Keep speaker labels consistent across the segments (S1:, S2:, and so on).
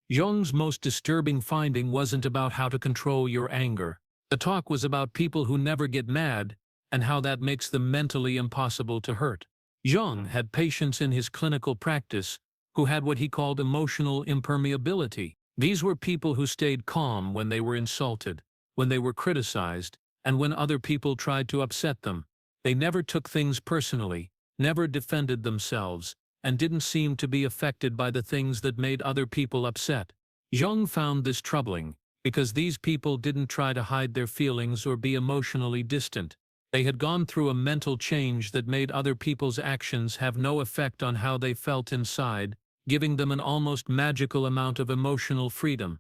S1: Jung's most disturbing finding wasn't about how to control your anger. The talk was about people who never get mad and how that makes them mentally impossible to hurt. Jung had patients in his clinical practice who had what he called emotional impermeability. These were people who stayed calm when they were insulted, when they were criticized, and when other people tried to upset them. They never took things personally, never defended themselves, and didn't seem to be affected by the things that made other people upset. Jung found this troubling, because these people didn't try to hide their feelings or be emotionally distant. They had gone through a mental change that made other people's actions have no effect on how they felt inside, giving them an almost magical amount of emotional freedom.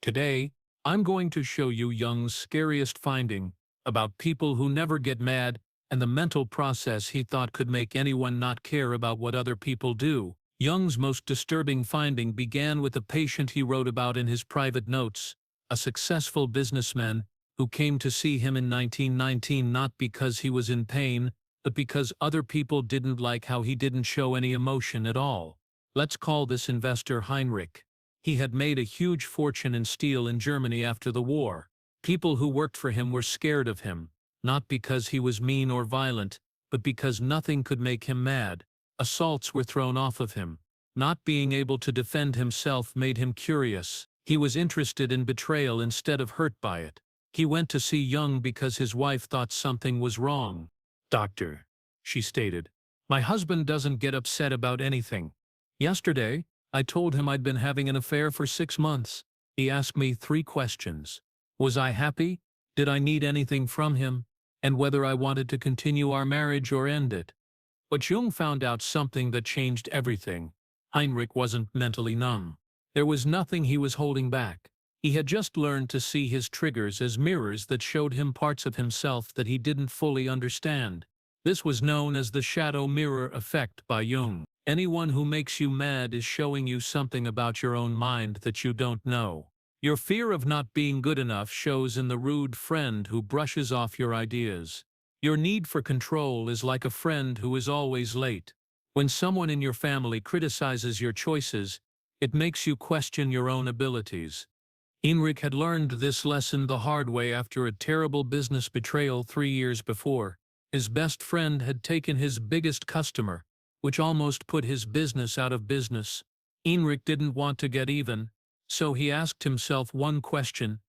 S1: Today, I'm going to show you Jung's scariest finding about people who never get mad and the mental process he thought could make anyone not care about what other people do. Jung's most disturbing finding began with a patient he wrote about in his private notes, a successful businessman who came to see him in 1919 not because he was in pain, but because other people didn't like how he didn't show any emotion at all. Let's call this investor Heinrich. He had made a huge fortune in steel in Germany after the war. People who worked for him were scared of him, not because he was mean or violent, but because nothing could make him mad. Assaults were thrown off of him. Not being able to defend himself made him curious. He was interested in betrayal instead of hurt by it. He went to see Jung because his wife thought something was wrong. "Doctor," she stated, "my husband doesn't get upset about anything. Yesterday, I told him I'd been having an affair for 6 months. He asked me 3 questions. Was I happy? Did I need anything from him? And whether I wanted to continue our marriage or end it." But Jung found out something that changed everything. Heinrich wasn't mentally numb. There was nothing he was holding back. He had just learned to see his triggers as mirrors that showed him parts of himself that he didn't fully understand. This was known as the shadow mirror effect by Jung. Anyone who makes you mad is showing you something about your own mind that you don't know. Your fear of not being good enough shows in the rude friend who brushes off your ideas. Your need for control is like a friend who is always late. When someone in your family criticizes your choices, it makes you question your own abilities. Heinrich had learned this lesson the hard way after a terrible business betrayal 3 years before. His best friend had taken his biggest customer, which almost put his business out of business. Heinrich didn't want to get even, so he asked himself one question: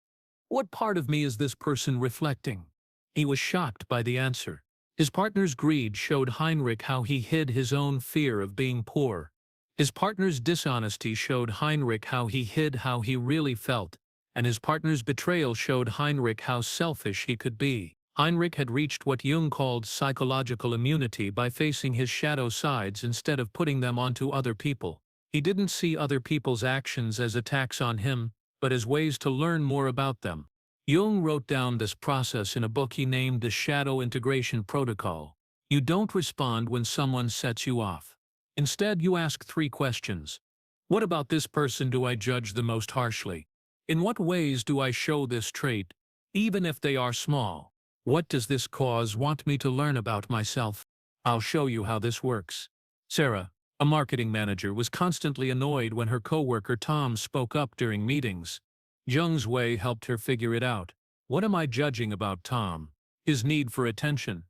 S1: what part of me is this person reflecting? He was shocked by the answer. His partner's greed showed Heinrich how he hid his own fear of being poor. His partner's dishonesty showed Heinrich how he hid how he really felt, and his partner's betrayal showed Heinrich how selfish he could be. Heinrich had reached what Jung called psychological immunity by facing his shadow sides instead of putting them onto other people. He didn't see other people's actions as attacks on him, but as ways to learn more about them. Jung wrote down this process in a book he named the Shadow Integration Protocol. You don't respond when someone sets you off. Instead, you ask 3 questions. What about this person do I judge the most harshly? In what ways do I show this trait, even if they are small? What does this cause want me to learn about myself? I'll show you how this works. Sarah, a marketing manager, was constantly annoyed when her coworker Tom spoke up during meetings. Jung's way helped her figure it out. What am I judging about Tom? His need for attention.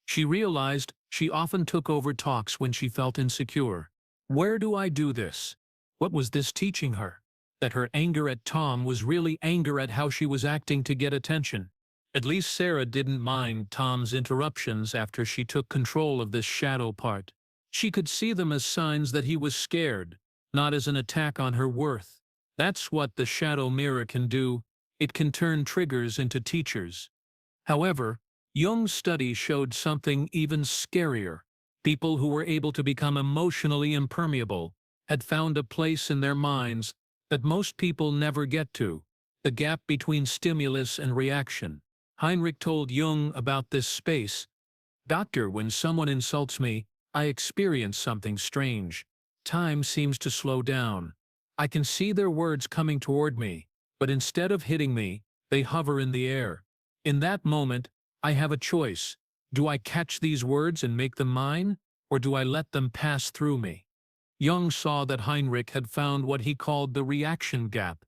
S1: She realized she often took over talks when she felt insecure. Where do I do this? What was this teaching her? That her anger at Tom was really anger at how she was acting to get attention. At least Sarah didn't mind Tom's interruptions after she took control of this shadow part. She could see them as signs that he was scared, not as an attack on her worth. That's what the shadow mirror can do. It can turn triggers into teachers. However, Jung's study showed something even scarier. People who were able to become emotionally impermeable had found a place in their minds that most people never get to: the gap between stimulus and reaction. Heinrich told Jung about this space. "Doctor, when someone insults me, I experience something strange. Time seems to slow down. I can see their words coming toward me, but instead of hitting me, they hover in the air. In that moment, I have a choice. Do I catch these words and make them mine, or do I let them pass through me?" Jung saw that Heinrich had found what he called the reaction gap.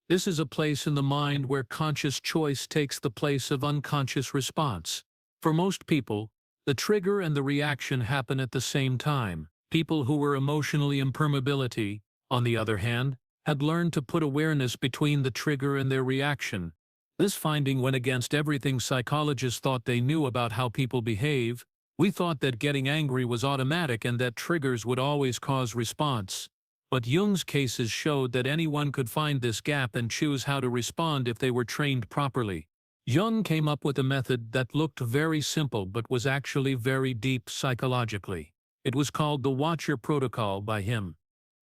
S1: This is a place in the mind where conscious choice takes the place of unconscious response. For most people, the trigger and the reaction happen at the same time. People who were emotionally impermeability, on the other hand, had learned to put awareness between the trigger and their reaction. This finding went against everything psychologists thought they knew about how people behave. We thought that getting angry was automatic and that triggers would always cause response. But Jung's cases showed that anyone could find this gap and choose how to respond if they were trained properly. Jung came up with a method that looked very simple but was actually very deep psychologically. It was called the Watcher Protocol by him.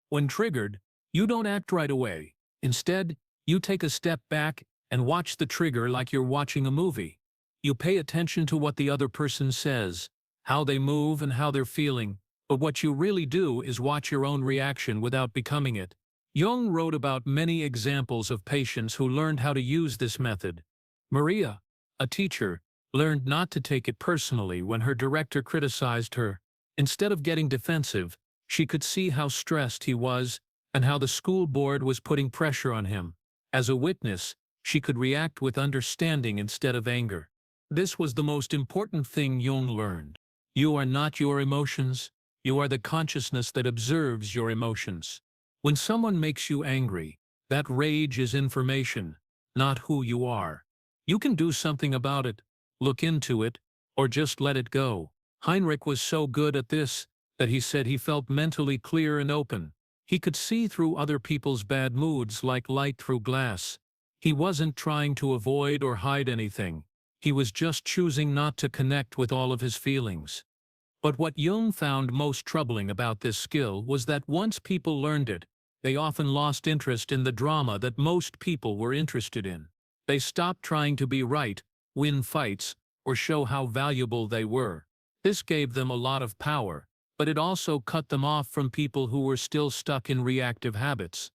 S1: When triggered, you don't act right away. Instead, you take a step back and watch the trigger like you're watching a movie. You pay attention to what the other person says, how they move and how they're feeling, but what you really do is watch your own reaction without becoming it. Jung wrote about many examples of patients who learned how to use this method. Maria, a teacher, learned not to take it personally when her director criticized her. Instead of getting defensive, she could see how stressed he was and how the school board was putting pressure on him. As a witness, she could react with understanding instead of anger. This was the most important thing Jung learned. You are not your emotions, you are the consciousness that observes your emotions. When someone makes you angry, that rage is information, not who you are. You can do something about it, look into it, or just let it go. Heinrich was so good at this that he said he felt mentally clear and open. He could see through other people's bad moods like light through glass. He wasn't trying to avoid or hide anything. He was just choosing not to connect with all of his feelings. But what Jung found most troubling about this skill was that once people learned it, they often lost interest in the drama that most people were interested in. They stopped trying to be right, win fights, or show how valuable they were. This gave them a lot of power, but it also cut them off from people who were still stuck in reactive habits.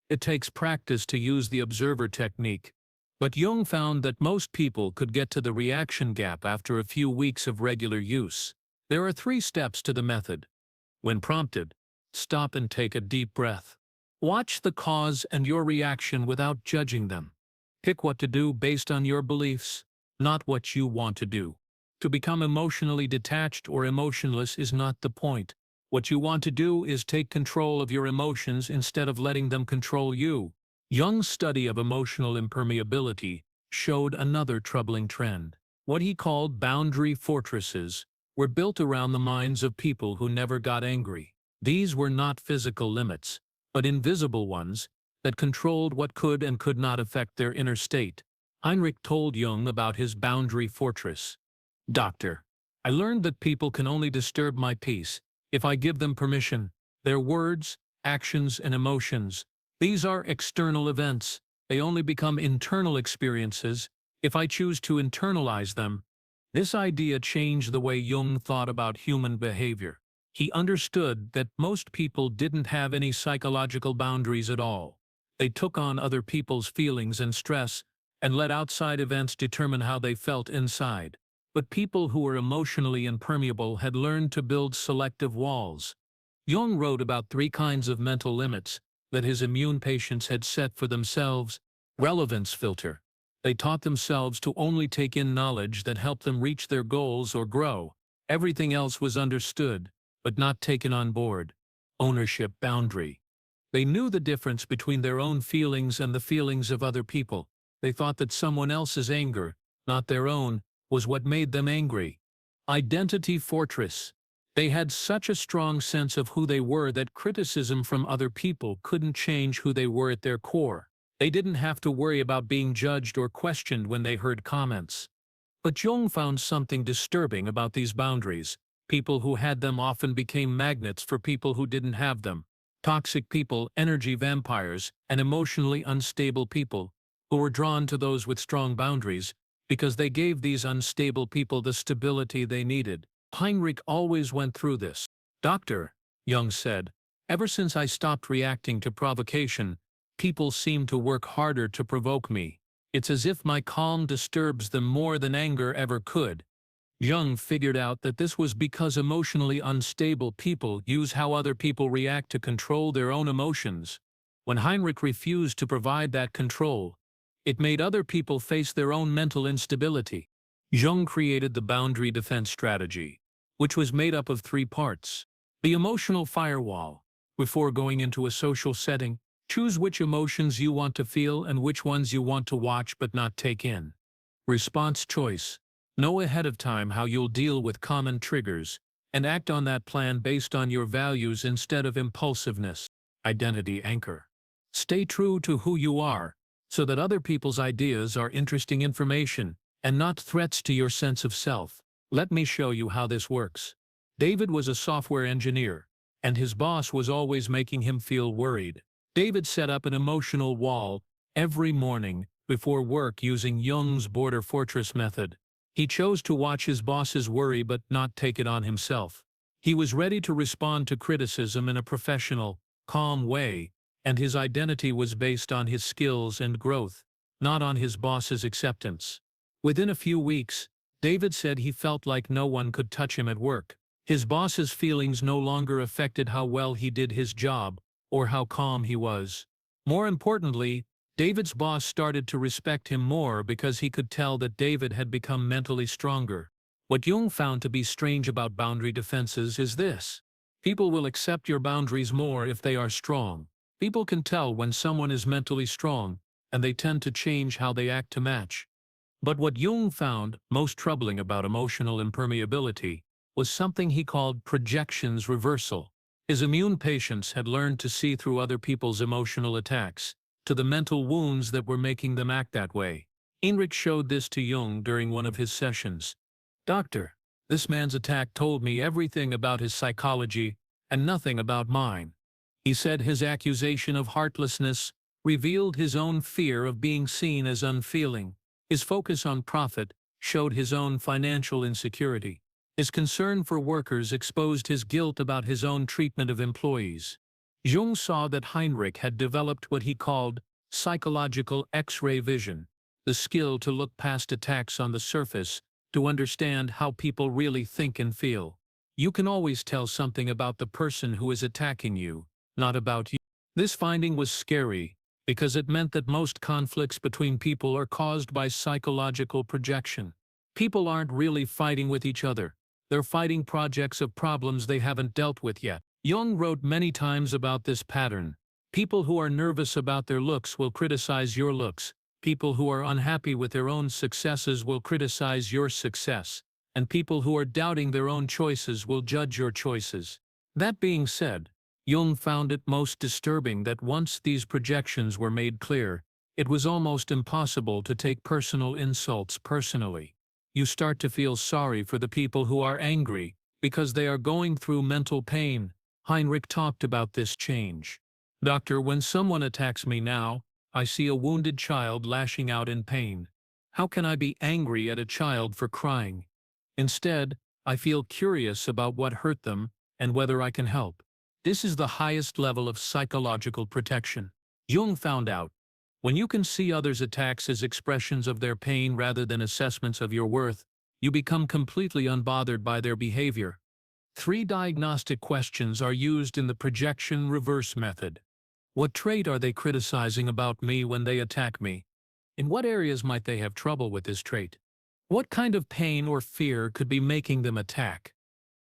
S1: It takes practice to use the observer technique. But Jung found that most people could get to the reaction gap after a few weeks of regular use. There are 3 steps to the method. When prompted, stop and take a deep breath. Watch the cause and your reaction without judging them. Pick what to do based on your beliefs, not what you want to do. To become emotionally detached or emotionless is not the point. What you want to do is take control of your emotions instead of letting them control you. Jung's study of emotional impermeability showed another troubling trend. What he called boundary fortresses were built around the minds of people who never got angry. These were not physical limits, but invisible ones that controlled what could and could not affect their inner state. Heinrich told Jung about his boundary fortress. Doctor, I learned that people can only disturb my peace if I give them permission. Their words, actions, and emotions, these are external events. They only become internal experiences if I choose to internalize them. This idea changed the way Jung thought about human behavior. He understood that most people didn't have any psychological boundaries at all. They took on other people's feelings and stress and let outside events determine how they felt inside. But people who were emotionally impermeable had learned to build selective walls. Jung wrote about 3 kinds of mental limits that his immune patients had set for themselves. Relevance filter. They taught themselves to only take in knowledge that helped them reach their goals or grow. Everything else was understood, but not taken on board. Ownership boundary. They knew the difference between their own feelings and the feelings of other people. They thought that someone else's anger, not their own, was what made them angry. Identity fortress. They had such a strong sense of who they were that criticism from other people couldn't change who they were at their core. They didn't have to worry about being judged or questioned when they heard comments. But Jung found something disturbing about these boundaries. People who had them often became magnets for people who didn't have them. Toxic people, energy vampires, and emotionally unstable people who were drawn to those with strong boundaries because they gave these unstable people the stability they needed. Heinrich always went through this. Doctor, Jung said, ever since I stopped reacting to provocation, people seem to work harder to provoke me. It's as if my calm disturbs them more than anger ever could. Jung figured out that this was because emotionally unstable people use how other people react to control their own emotions. When Heinrich refused to provide that control, it made other people face their own mental instability. Jung created the boundary defense strategy, which was made up of 3 parts. The emotional firewall. Before going into a social setting, choose which emotions you want to feel and which ones you want to watch but not take in. Response choice. Know ahead of time how you'll deal with common triggers, and act on that plan based on your values instead of impulsiveness. Identity anchor. Stay true to who you are, so that other people's ideas are interesting information and not threats to your sense of self. Let me show you how this works. David was a software engineer, and his boss was always making him feel worried. David set up an emotional wall every morning before work using Jung's border fortress method. He chose to watch his boss's worry but not take it on himself. He was ready to respond to criticism in a professional, calm way, and his identity was based on his skills and growth, not on his boss's acceptance. Within a few weeks, David said he felt like no one could touch him at work. His boss's feelings no longer affected how well he did his job or how calm he was. More importantly, David's boss started to respect him more because he could tell that David had become mentally stronger. What Jung found to be strange about boundary defenses is this. People will accept your boundaries more if they are strong. People can tell when someone is mentally strong, and they tend to change how they act to match. But what Jung found most troubling about emotional impermeability was something he called projections reversal. His immune patients had learned to see through other people's emotional attacks, to the mental wounds that were making them act that way. Heinrich showed this to Jung during one of his sessions. "Doctor, this man's attack told me everything about his psychology and nothing about mine." He said his accusation of heartlessness revealed his own fear of being seen as unfeeling. His focus on profit showed his own financial insecurity. His concern for workers exposed his guilt about his own treatment of employees. Jung saw that Heinrich had developed what he called psychological X-ray vision, the skill to look past attacks on the surface to understand how people really think and feel. You can always tell something about the person who is attacking you, not about you. This finding was scary because it meant that most conflicts between people are caused by psychological projection. People aren't really fighting with each other. They're fighting projects of problems they haven't dealt with yet. Jung wrote many times about this pattern. People who are nervous about their looks will criticize your looks. People who are unhappy with their own successes will criticize your success. And people who are doubting their own choices will judge your choices. That being said, Jung found it most disturbing that once these projections were made clear, it was almost impossible to take personal insults personally. You start to feel sorry for the people who are angry because they are going through mental pain. Heinrich talked about this change. "Doctor, when someone attacks me now, I see a wounded child lashing out in pain. How can I be angry at a child for crying? Instead, I feel curious about what hurt them and whether I can help." This is the highest level of psychological protection. Jung found out, when you can see others' attacks as expressions of their pain rather than assessments of your worth, you become completely unbothered by their behavior. 3 diagnostic questions are used in the projection reverse method. What trait are they criticizing about me when they attack me? In what areas might they have trouble with this trait? What kind of pain or fear could be making them attack?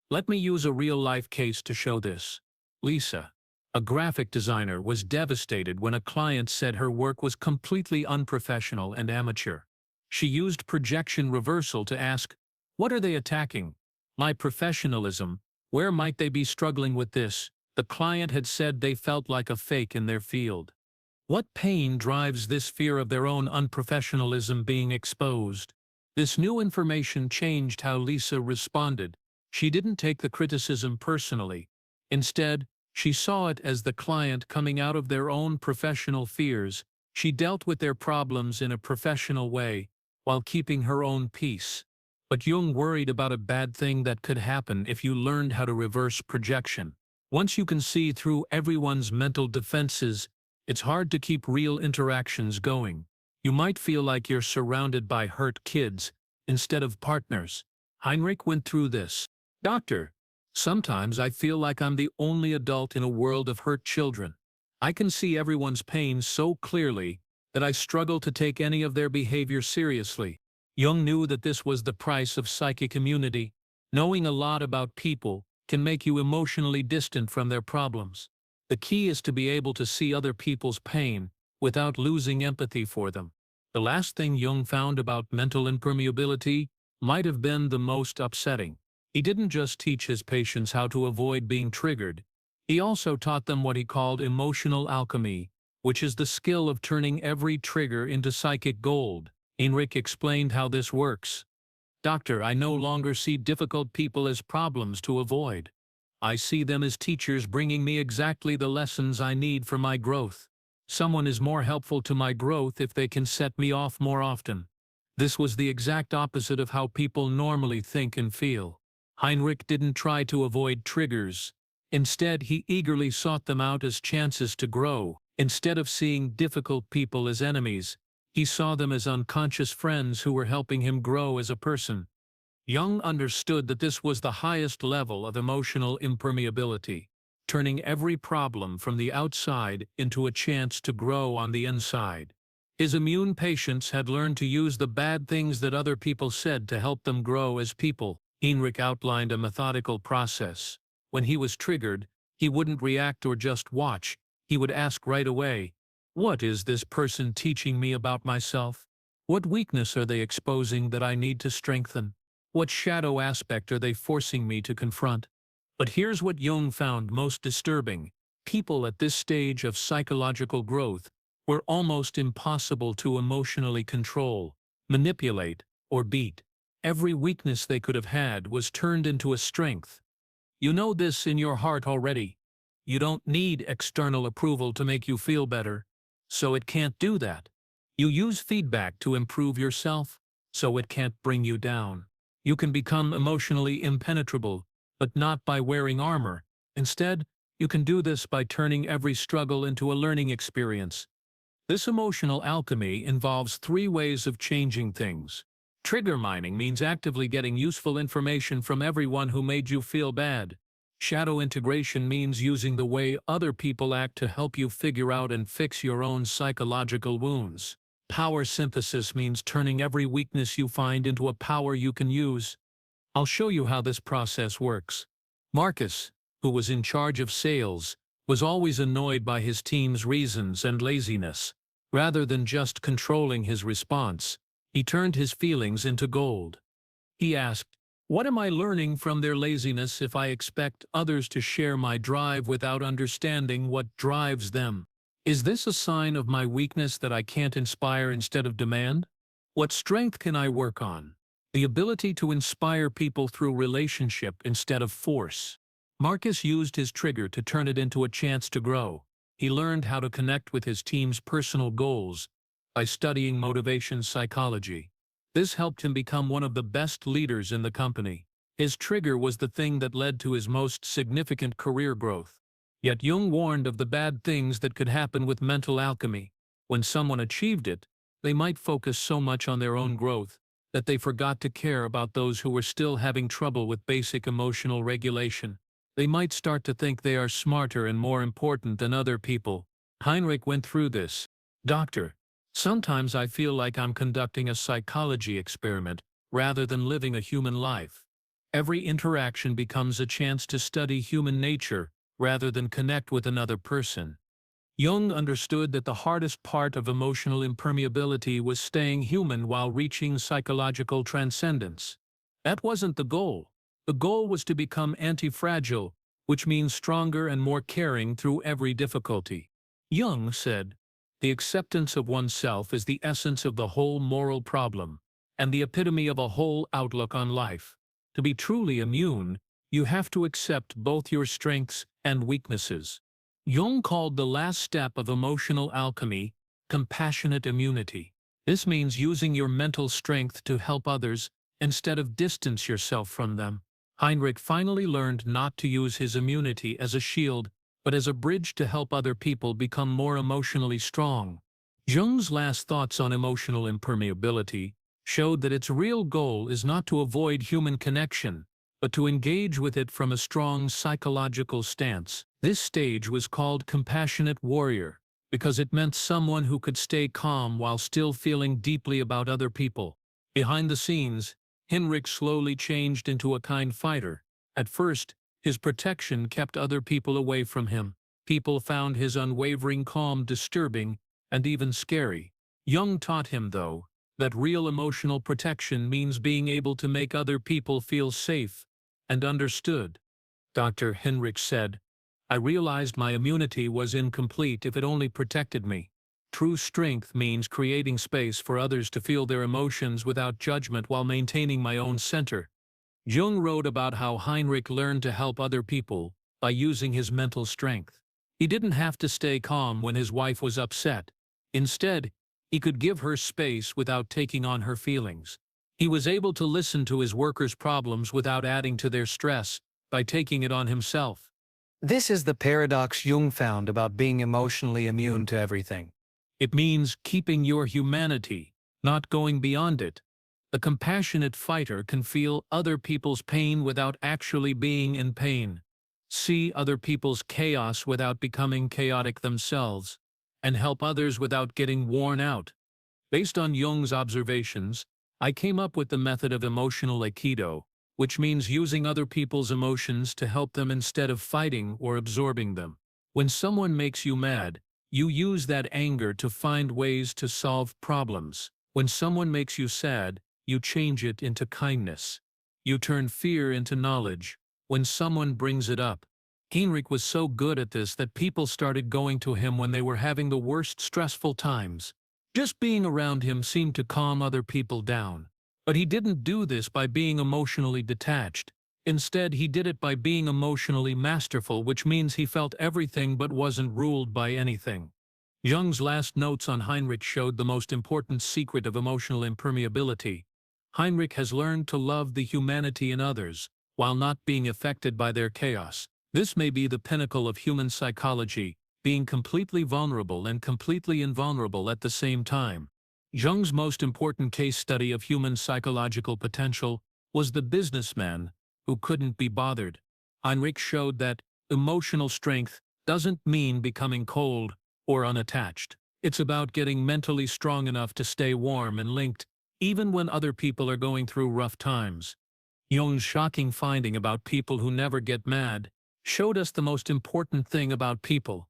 S1: Let me use a real-life case to show this. Lisa, a graphic designer, was devastated when a client said her work was completely unprofessional and amateur. She used projection reversal to ask, "What are they attacking? My professionalism? Where might they be struggling with this?" The client had said they felt like a fake in their field. What pain drives this fear of their own unprofessionalism being exposed? This new information changed how Lisa responded. She didn't take the criticism personally. Instead, she saw it as the client coming out of their own professional fears. She dealt with their problems in a professional way, while keeping her own peace. But Jung worried about a bad thing that could happen if you learned how to reverse projection. Once you can see through everyone's mental defenses, it's hard to keep real interactions going. You might feel like you're surrounded by hurt kids instead of partners. Heinrich went through this. Doctor, sometimes I feel like I'm the only adult in a world of hurt children. I can see everyone's pain so clearly that I struggle to take any of their behavior seriously. Jung knew that this was the price of psychic immunity. Knowing a lot about people can make you emotionally distant from their problems. The key is to be able to see other people's pain without losing empathy for them. The last thing Jung found about mental impermeability might have been the most upsetting. He didn't just teach his patients how to avoid being triggered. He also taught them what he called emotional alchemy, which is the skill of turning every trigger into psychic gold. Heinrich explained how this works. Doctor, I no longer see difficult people as problems to avoid. I see them as teachers bringing me exactly the lessons I need for my growth. Someone is more helpful to my growth if they can set me off more often. This was the exact opposite of how people normally think and feel. Heinrich didn't try to avoid triggers. Instead, he eagerly sought them out as chances to grow. Instead of seeing difficult people as enemies, he saw them as unconscious friends who were helping him grow as a person. Jung understood that this was the highest level of emotional impermeability, turning every problem from the outside into a chance to grow on the inside. His immune patients had learned to use the bad things that other people said to help them grow as people. Heinrich outlined a methodical process. When he was triggered, he wouldn't react or just watch. He would ask right away, "What is this person teaching me about myself? What weakness are they exposing that I need to strengthen? What shadow aspect are they forcing me to confront?" But here's what Jung found most disturbing. People at this stage of psychological growth were almost impossible to emotionally control, manipulate, or beat. Every weakness they could have had was turned into a strength. You know this in your heart already. You don't need external approval to make you feel better, so it can't do that. You use feedback to improve yourself, so it can't bring you down. You can become emotionally impenetrable, but not by wearing armor. Instead, you can do this by turning every struggle into a learning experience. This emotional alchemy involves 3 ways of changing things. Trigger mining means actively getting useful information from everyone who made you feel bad. Shadow integration means using the way other people act to help you figure out and fix your own psychological wounds. Power synthesis means turning every weakness you find into a power you can use. I'll show you how this process works. Marcus, who was in charge of sales, was always annoyed by his team's reasons and laziness. Rather than just controlling his response, he turned his feelings into gold. He asked, "What am I learning from their laziness if I expect others to share my drive without understanding what drives them? Is this a sign of my weakness that I can't inspire instead of demand? What strength can I work on? The ability to inspire people through relationship instead of force." Marcus used his trigger to turn it into a chance to grow. He learned how to connect with his team's personal goals by studying motivation psychology. This helped him become one of the best leaders in the company. His trigger was the thing that led to his most significant career growth. Yet Jung warned of the bad things that could happen with mental alchemy. When someone achieved it, they might focus so much on their own growth that they forgot to care about those who were still having trouble with basic emotional regulation. They might start to think they are smarter and more important than other people. Heinrich went through this. Doctor, sometimes I feel like I'm conducting a psychology experiment rather than living a human life. Every interaction becomes a chance to study human nature rather than connect with another person. Jung understood that the hardest part of emotional impermeability was staying human while reaching psychological transcendence. That wasn't the goal. The goal was to become anti-fragile, which means stronger and more caring through every difficulty. Jung said, "The acceptance of oneself is the essence of the whole moral problem, and the epitome of a whole outlook on life. To be truly immune, you have to accept both your strengths and weaknesses." Jung called the last step of emotional alchemy compassionate immunity. This means using your mental strength to help others instead of distance yourself from them. Heinrich finally learned not to use his immunity as a shield, but as a bridge to help other people become more emotionally strong. Jung's last thoughts on emotional impermeability showed that its real goal is not to avoid human connection, but to engage with it from a strong psychological stance. This stage was called compassionate warrior, because it meant someone who could stay calm while still feeling deeply about other people. Behind the scenes, Heinrich slowly changed into a kind fighter. At first, his protection kept other people away from him. People found his unwavering calm disturbing and even scary. Jung taught him, though, that real emotional protection means being able to make other people feel safe and understood. Dr. Heinrich said, "I realized my immunity was incomplete if it only protected me. True strength means creating space for others to feel their emotions without judgment while maintaining my own center." Jung wrote about how Heinrich learned to help other people by using his mental strength. He didn't have to stay calm when his wife was upset. Instead, he could give her space without taking on her feelings. He was able to listen to his workers' problems without adding to their stress by taking it on himself.
S2: This is the paradox Jung found about being emotionally immune to everything.
S1: It means keeping your humanity, not going beyond it. A compassionate fighter can feel other people's pain without actually being in pain, see other people's chaos without becoming chaotic themselves, and help others without getting worn out. Based on Jung's observations, I came up with the method of emotional aikido, which means using other people's emotions to help them instead of fighting or absorbing them. When someone makes you mad, you use that anger to find ways to solve problems. When someone makes you sad, you change it into kindness. You turn fear into knowledge. When someone brings it up, Heinrich was so good at this that people started going to him when they were having the worst stressful times. Just being around him seemed to calm other people down. But he didn't do this by being emotionally detached. Instead, he did it by being emotionally masterful, which means he felt everything but wasn't ruled by anything. Jung's last notes on Heinrich showed the most important secret of emotional impermeability. Heinrich has learned to love the humanity in others, while not being affected by their chaos. This may be the pinnacle of human psychology, being completely vulnerable and completely invulnerable at the same time. Jung's most important case study of human psychological potential was the businessman who couldn't be bothered. Heinrich showed that emotional strength doesn't mean becoming cold or unattached. It's about getting mentally strong enough to stay warm and linked, even when other people are going through rough times. Jung's shocking finding about people who never get mad showed us the most important thing about people.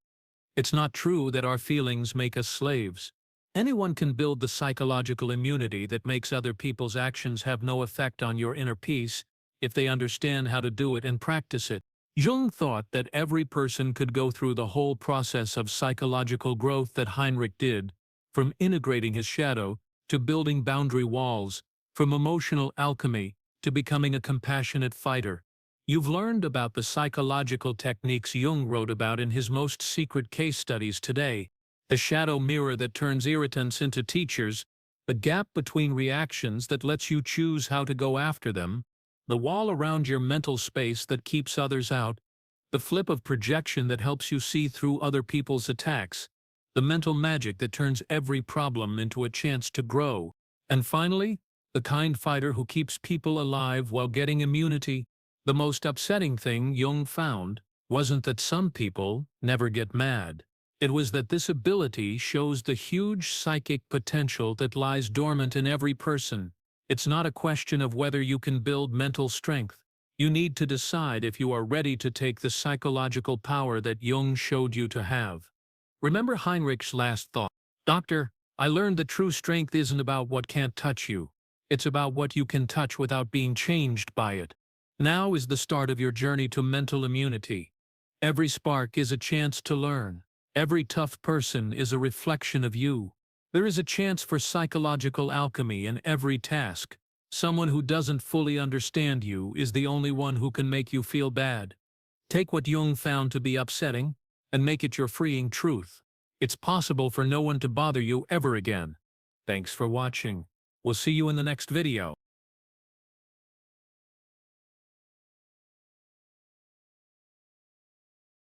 S1: It's not true that our feelings make us slaves. Anyone can build the psychological immunity that makes other people's actions have no effect on your inner peace if they understand how to do it and practice it. Jung thought that every person could go through the whole process of psychological growth that Heinrich did, from integrating his shadow to building boundary walls, from emotional alchemy to becoming a compassionate fighter. You've learned about the psychological techniques Jung wrote about in his most secret case studies today: the shadow mirror that turns irritants into teachers, the gap between reactions that lets you choose how to go after them, the wall around your mental space that keeps others out, the flip of projection that helps you see through other people's attacks, the mental magic that turns every problem into a chance to grow, and finally, the kind fighter who keeps people alive while getting immunity. The most upsetting thing Jung found wasn't that some people never get mad. It was that this ability shows the huge psychic potential that lies dormant in every person. It's not a question of whether you can build mental strength. You need to decide if you are ready to take the psychological power that Jung showed you to have. Remember Heinrich's last thought: "Doctor, I learned that true strength isn't about what can't touch you. It's about what you can touch without being changed by it." Now is the start of your journey to mental immunity. Every spark is a chance to learn. Every tough person is a reflection of you. There is a chance for psychological alchemy in every task. Someone who doesn't fully understand you is the only one who can make you feel bad. Take what Jung found to be upsetting and make it your freeing truth. It's possible for no one to bother you ever again. Thanks for watching. We'll see you in the next video.